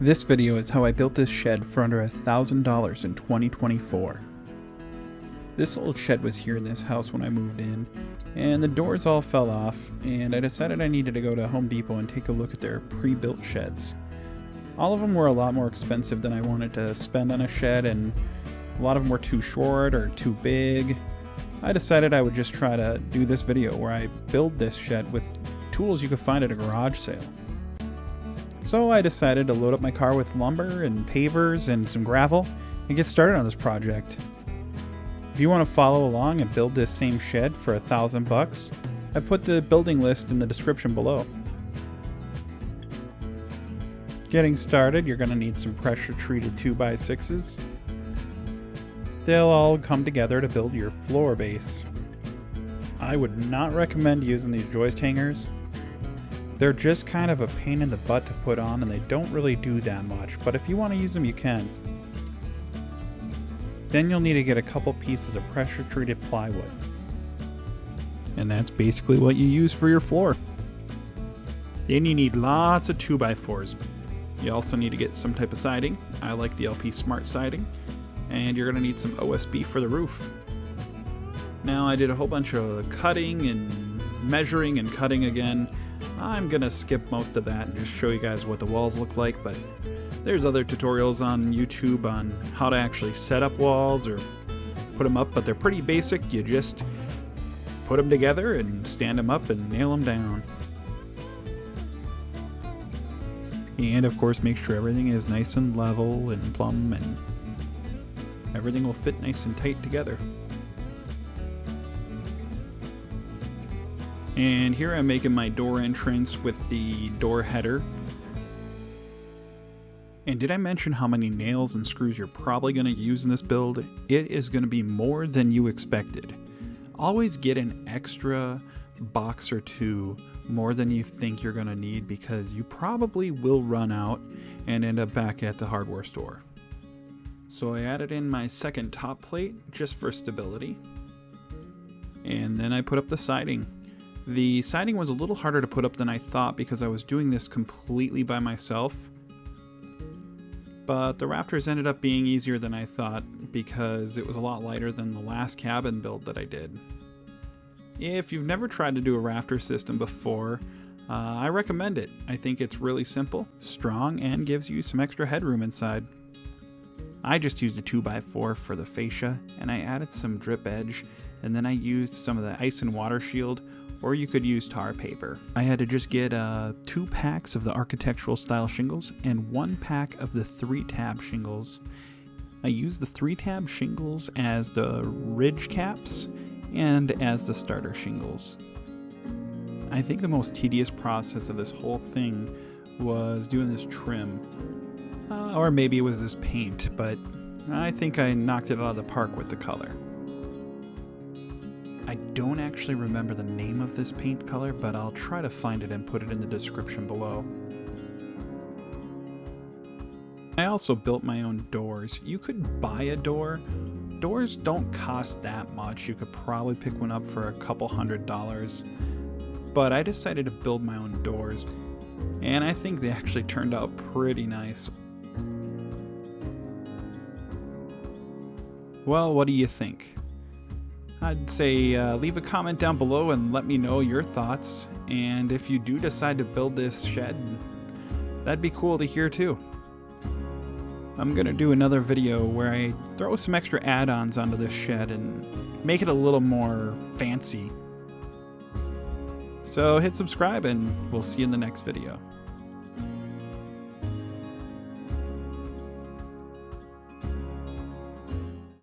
This video is how I built this shed for under $1,000 in 2024. This old shed was here in this house when I moved in, and the doors all fell off, and I decided I needed to go to Home Depot and take a look at their pre-built sheds. All of them were a lot more expensive than I wanted to spend on a shed, and a lot of them were too short or too big. I decided I would just try to do this video where I build this shed with tools you could find at a garage sale. So I decided to load up my car with lumber and pavers and some gravel and get started on this project. If you want to follow along and build this same shed for $1,000, I put the building list in the description below. Getting started, you're going to need some pressure treated 2x6s. They'll all come together to build your floor base. I would not recommend using these joist hangers. They're just kind of a pain in the butt to put on, and they don't really do that much, but if you want to use them, you can. Then you'll need to get a couple pieces of pressure treated plywood. And that's basically what you use for your floor. Then you need lots of 2x4s. You also need to get some type of siding. I like the LP Smart siding. And you're going to need some OSB for the roof. Now I did a whole bunch of cutting and measuring and cutting again. I'm going to skip most of that and just show you guys what the walls look like, but there's other tutorials on YouTube on how to actually set up walls or put them up, but they're pretty basic. You just put them together and stand them up and nail them down. And of course make sure everything is nice and level and plumb and everything will fit nice and tight together. And here I'm making my door entrance with the door header. And did I mention how many nails and screws you're probably going to use in this build? It is going to be more than you expected. Always get an extra box or two more than you think you're going to need, because you probably will run out and end up back at the hardware store. So I added in my second top plate just for stability. And then I put up the siding. The siding was a little harder to put up than I thought because I was doing this completely by myself. But the rafters ended up being easier than I thought because it was a lot lighter than the last cabin build that I did. If you've never tried to do a rafter system before, I recommend it. I think it's really simple, strong, and gives you some extra headroom inside. I just used a 2x4 for the fascia, and I added some drip edge, and then I used some of the ice and water shield, or you could use tar paper. I had to just get 2 packs of the architectural style shingles and 1 pack of the 3-tab shingles. I used the 3-tab shingles as the ridge caps and as the starter shingles. I think the most tedious process of this whole thing was doing this trim. Or maybe it was this paint, but I think I knocked it out of the park with the color. I don't actually remember the name of this paint color, but I'll try to find it and put it in the description below. I also built my own doors. You could buy a door. Doors don't cost that much. You could probably pick one up for a couple $100. But I decided to build my own doors, and I think they actually turned out pretty nice. Well, what do you think? I'd say leave a comment down below and let me know your thoughts. And if you do decide to build this shed, that'd be cool to hear too. I'm gonna do another video where I throw some extra add-ons onto this shed and make it a little more fancy. So hit subscribe and we'll see you in the next video.